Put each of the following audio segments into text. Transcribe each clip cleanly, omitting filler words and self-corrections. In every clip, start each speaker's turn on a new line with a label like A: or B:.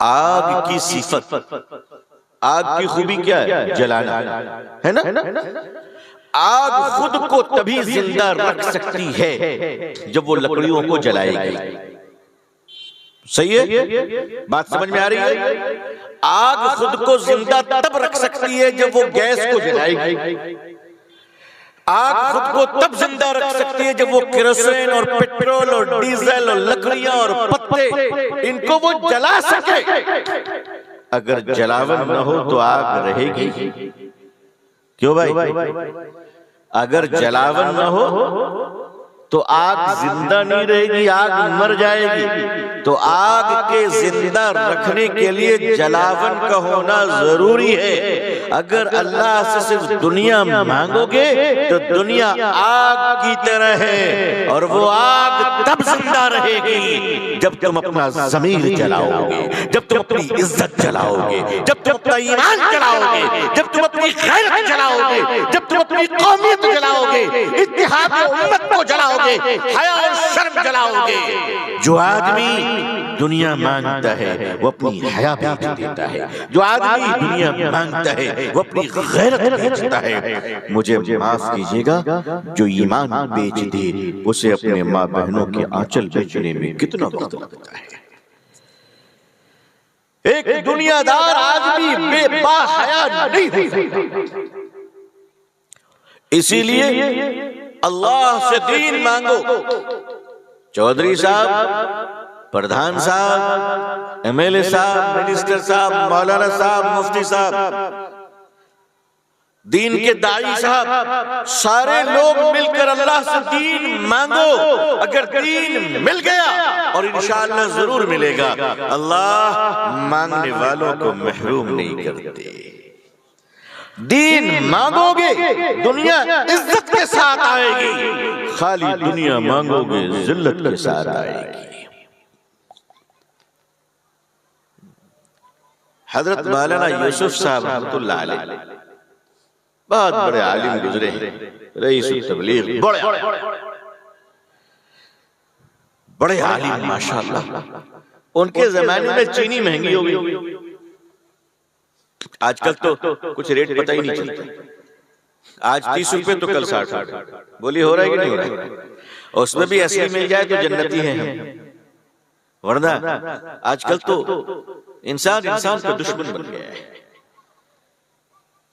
A: आग की सिफत, आग की खूबी क्या है? जलाना, है ना? आग खुद को तभी जिंदा रख सकती है जब वो लकड़ियों को जलाएगी। सही है? बात समझ में आ रही है? आग खुद को जिंदा तब रख सकती है जब वो गैस को जलाएगी। आग खुद को तब जिंदा रख सकती है जब वो केरोसिन और पेट्रोल और डीजल और लकड़ियां और पत्ते इनको वो जला सके। अगर जलावन न हो तो आग रहेगी? क्यों भाई? अगर जलावन न हो तो आग जिंदा नहीं रहेगी, आग मर जाएगी। तो आग के जिंदा रखने के लिए जलावन का होना जरूरी है। अगर अल्लाह से सिर्फ दुनिया मांगोगे तो दुनिया आग की तरह है, और वो आग तब जिंदा रहेगी जब तुम अपना ज़मीर जलाओगे, जब तुम अपनी इज्जत जलाओगे, जब तुम अपना ईमान जलाओगे, जब तुम अपनी गैरत जलाओगे, जब तुम अपनी कौमियत जलाओगे, इत्तेहाद उम्मत को जलाओगे, हया और शर्म जलाओगे। जो आदमी दुनिया मांगता है वो अपनी हया बेच देता है, जो आदमी दुनिया मांगता है वो अपनी गैरत बेचता है। मुझे माफ कीजिएगा, जो ईमान बेच दे उसे अपने माँ बहनों के आंचल बेचने में कितना वक्त लगता है। एक दुनियादार आदमी बेबाहया नहीं हो सकता। इसीलिए अल्लाह से दीन मांगो। चौधरी साहब, प्रधान साहब, एमएलए साहब, मिनिस्टर साहब, मौलाना साहब, मुफ्ती साहब, दीन के दाई साहब, सारे लोग मिलकर अल्लाह से दीन मांगो। अगर दीन मिल गया, और इंशाअल्लाह जरूर मिलेगा, अल्लाह मांगने वालों को महरूम नहीं करते। दीन मांगोगे दुनिया इज्जत के साथ आएगी, खाली दुनिया मांगोगे जिल्लत के साथ आएगी। हजरत मौलाना यूसुफ साहब रहमतुल्लाह अलैह बहुत बड़े आलिम गुजरे हैं, रईस तबलीग, बड़े आलिम माशाअल्लाह। उनके जमाने में चीनी महंगी हो गई। आजकल तो कुछ रेट पता ही नहीं चलता। आज 30 रुपए तो कल 60 रुपए। बोली हो रहा है कि नहीं हो रहा है? और उसमें भी ऐसे मिल जाए तो जन्नती हैं हम, वरना आजकल तो इंसान का दुश्मन बन गया है।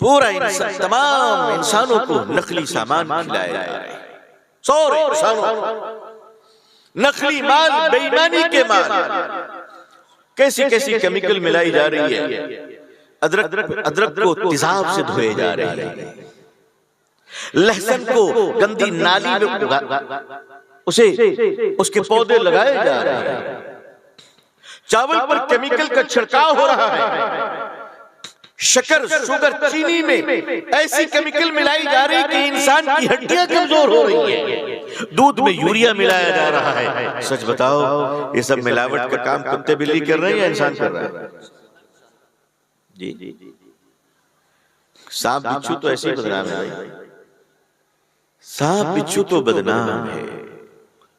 A: पूरा इंसान, तमाम इंसानों को नकली सामान खिलाया जा रहा है। सारे इंसानों नकली माल, बेईमानी के माल, कैसी कैसी केमिकल मिलाई जा रही है। अदरक को तेजाब से धोए जा रहे हैं, लहसुन को गंदी नाली में उसे उसके पौधे लगाए जा रहे हैं, चावल पर केमिकल का छिड़काव हो रहा है, शक्कर, शुगर, चीनी में ऐसी केमिकल मिलाई जा रही है कि इंसान की हड्डियां कमजोर हो रही है। दूध में यूरिया मिलाया जा रहा है। सच बताओ, ये सब मिलावट का काम कुत्ते बिल्ली कर रहे हैं या इंसान कर रहा है? जी, सांप बिच्छू तो ऐसे ही बदनाम है। सांप बिच्छू तो बदनाम है।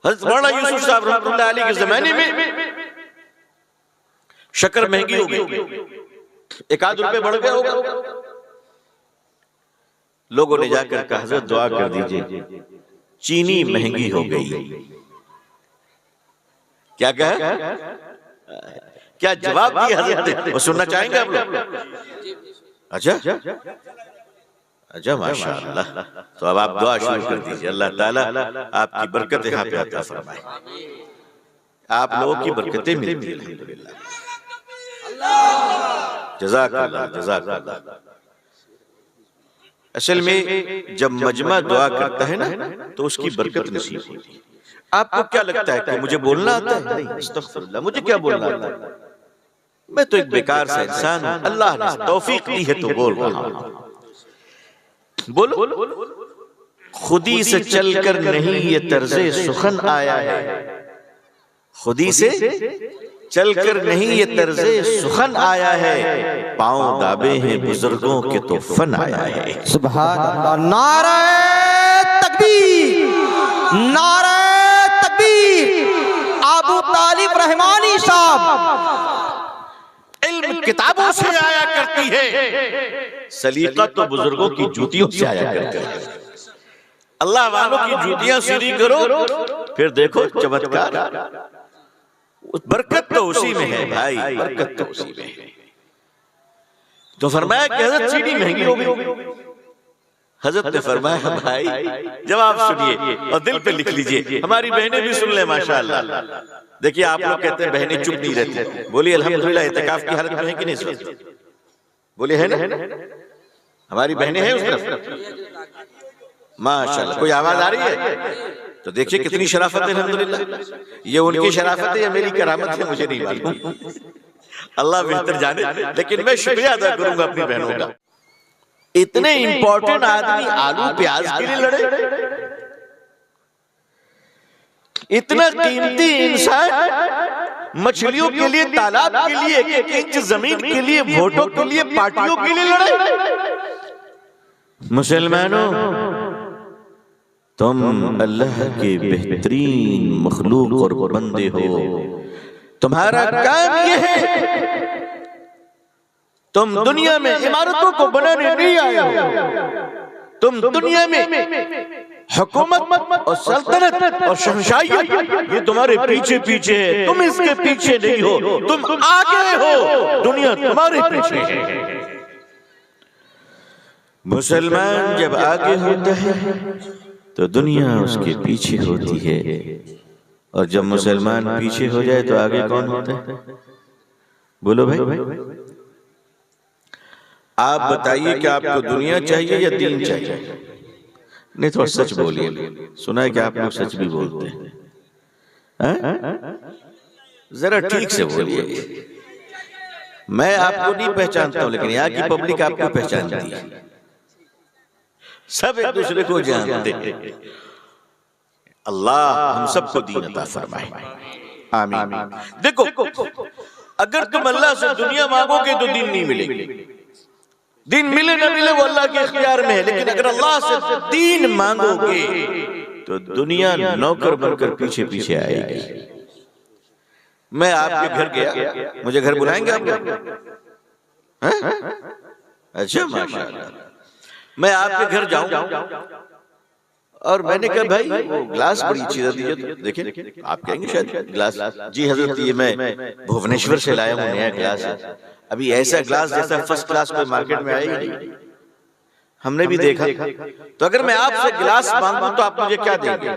A: हज़रत मौलाना यूसुफ साहब रहमतुल्लाह अलैह के जमाने में शक्कर महंगी हो गई, 1 रुपए बढ़ गया होगा। लोगों ने जाकर कहा, हज़रत दुआ कर दीजिए, चीनी महंगी हो गई। क्या कहा? क्या जवाब दिया हज़रत ने? वो सुनना चाहेंगे आप लोग? अच्छा, माशाअल्लाह। तो अब आप दुआ शुरू कर दीजिए, अल्लाह ताला आपकी बरकत यहाँ पे अता फरमाए। आप लोगों की बरकतें मिलती हैं अल्हम्दुलिल्लाह। जज़ाकल्लाह, जज़ाकल्लाह। असल में जब मजमा दुआ करता है ना तो उसकी बरकत नसीब होती है। आपको क्या लगता है कि मुझे बोलना आता है? नहीं, अस्तगफिरुल्लाह, मुझे क्या बोलना आता है? मैं तो एक बेकार सा इंसान हूं, अल्लाह ने तौफीक दी है तो बोल रहा हूं। बोलो, खुदी से चलकर नहीं ये तर्ज़े सुखन आया है, खुदी से चलकर नहीं ये तर्ज़े सुखन आया है, पांव दाबे हैं बुजुर्गों के तो फन आया है।
B: सुभान अल्लाह। नारे तकबीर, नारे तकबीर। अबू तालिब रहमानी साहब
A: किताबों से आया करती है, सलीका तो बुजुर्गों की जूतियों से आया करती है। अल्लाह वालों की जूतियां सीधी करो, फिर देखो चमत्कार। बरकत तो उसी में है भाई, बरकत तो उसी में है। तो फरमाया कि हजरत सीढ़ी महंगी हो गई। हजरत ने फरमाया भाई जवाब सुनिए और दिल पे लिख लीजिए, हमारी बहनें भी सुन ले माशाअल्लाह। देखिए आप लोग कहते हैं बहनें चुप नहीं रहती, बोलिए अल्हम्दुलिल्लाह इत्तिकाफ की हालत में है कि नहीं सर? बोलिए है ना? हमारी बहनें हैं उस तरफ माशाअल्लाह। कोई आवाज आ रही है? तो देखिए कितनी शराफत है अल्हम्दुलिल्लाह। ये उनकी शराफत है या मेरी करामत है मुझे नहीं मालूम, अल्लाह बेहतर जाने। लेकिन मैं शुक्रिया अदा करूंगा अपनी बहनों का। इतने इंपॉर्टेंट आदमी आलू प्याज के लिए लड़े, इतना कीमती इंसान मछलियों के लिए, तालाब के लिए, एक इंच जमीन के लिए, वोटों के लिए, पार्टियों के लिए लड़े। मुसलमानों, तुम अल्लाह के बेहतरीन मखलूक और बंदे हो, तुम्हारा काम यह है, तुम दुनिया में इमारतों को बनाने नहीं आए हो, तुम दुनिया में हुकूमत और सल्तनत और शहंशाहियत ये तुम्हारे पीछे पीछे है, तुम इसके पीछे नहीं हो, तुम आगे हो, दुनिया तुम्हारे पीछे है। मुसलमान जब आगे होता है तो दुनिया उसके पीछे होती है, और जब मुसलमान पीछे हो जाए तो आगे कौन होता है? बोलो भाई, आप बताइए कि आपको दुनिया चाहिए या दीन चाहिए? नहीं थोड़ा सच बोलिए, सुना है कि आप लोग सच भी बोलते हैं, जरा ठीक से बोलिए। मैं आपको नहीं पहचानता हूं, लेकिन यहाँ की पब्लिक आपको पहचानती है, सब एक दूसरे को जानते हैं। अल्लाह हम सबको दीन अता फरमाए, आमीन। देखो अगर तुम अल्लाह से दुनिया मांगोगे तो दीन नहीं मिलेगी, दीन मिले ना मिले वो अल्लाह के इख्तियार में है। लेकिन अगर अल्लाह से दीन मांगोगे तो दुनिया नौकर बनकर पीछे पीछे आएगी। मैं आपके घर गया, मुझे घर बुलाएंगे आप लोग? अच्छा माशाअल्लाह। मैं आपके घर जाऊं और मैंने कहा भाई वो ग्लास बड़ी अच्छी दीजिए, तो देखिए आप कहेंगे शायद ग्लास, जी हजरत ये मैं भुवनेश्वर से लाया हूँ, नया ग्लास है, अभी ऐसा ग्लास जैसा फर्स्ट क्लास कोई मार्केट में आएगा नहीं, हमने भी देखा। तो अगर मैं आपसे गिलास मांगूं तो आप मुझे क्या देंगे?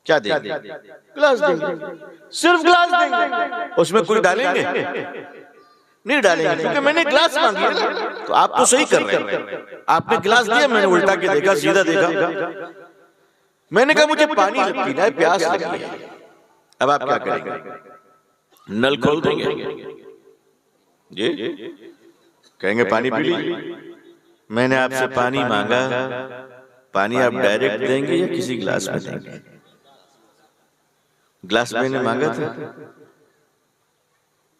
A: क्या देंगे? गिलास देंगे, सिर्फ गिलास देंगे, उसमें कुछ डालेंगे? नहीं डालेंगे, क्योंकि मैंने गिलास मांगी है। तो आप तो सही कर रहे हैं, आपने गिलास दिया, मैंने उल्टा के देखा, सीधा देखा, मैंने कहा मुझे पानी पीना है, प्यास लगी है। अब आप क्या करेंगे? नल खोल देंगे जी, कहेंगे पानी पी लीजिए। मैंने आपसे पानी मांगा, पानी आप डायरेक्ट देंगे या किसी गिलास में देंगे? गिलास मैंने मांगा था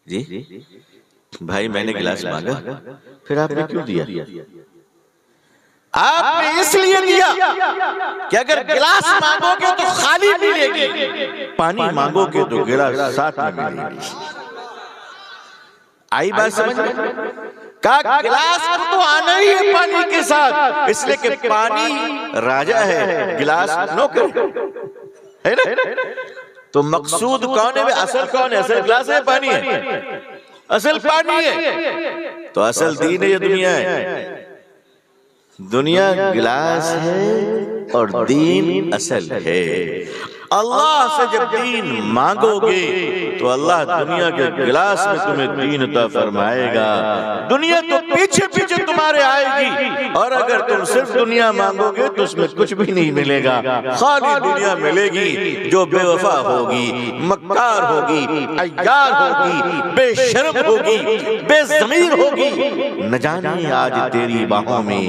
A: जी भाई, मैंने गिलास मांगा, फिर आपने क्यों दिया? आपने इसलिए दिया कि अगर गिलास मांगोगे तो खाली मिलेगी, पानी मांगोगे तो गिलास साथ में मिलेगी। आई बात समझ में? का गिलास तो आना ही है पानी के साथ, इसलिए कि पानी राजा है, गिलास नौकर है ना। तो मकसूद कौन है? असल कौन है? असल गिलास है, पानी है? असल पानी है। तो असल दीन है या दुनिया है? दुनिया गिलास है और दीन असल है। अल्लाह से जब दीन मांगोगे तो अल्लाह दुनिया के गिलास में तुम्हें दीन अता फरमाएगा। दुनिया तो पीछे पीछे तुम्हारे आएगी, और अगर तुम सिर्फ दुनिया मांगोगे तो उसमें कुछ भी नहीं मिलेगा, खाली दुनिया मिलेगी जो बेवफा होगी, मक्कार होगी, अय्यार होगी, बेशर्म होगी, बेज़मीर होगी। न जाने आज तेरी बाहों में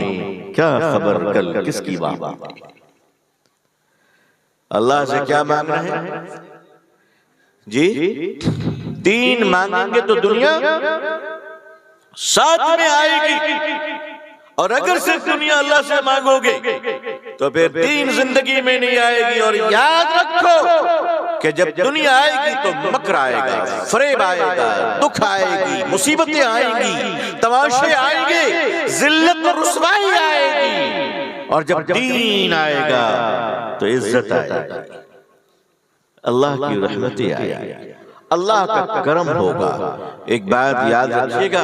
A: क्या खबर कल किसकी बाहों में। अल्लाह से क्या मांग रहे हैं जी? दीन मांगेंगे तो दुनिया साथ में आएगी, और अगर सिर्फ दुनिया अल्लाह से मांगोगे तो फिर दीन जिंदगी में नहीं आएगी। और याद रखो कि जब दुनिया आएगी तो मकर आएगा, फरेब आएगा, दुख आएगी, मुसीबतें आएंगी, तमाशे आएंगे, जिल्लत और रुसवाई आएगी। और जब दीन आएगा तो इज्जत आएगी, अल्लाह की रहमतें आएगी, अल्लाह का करम होगा। एक बात याद रखिएगा,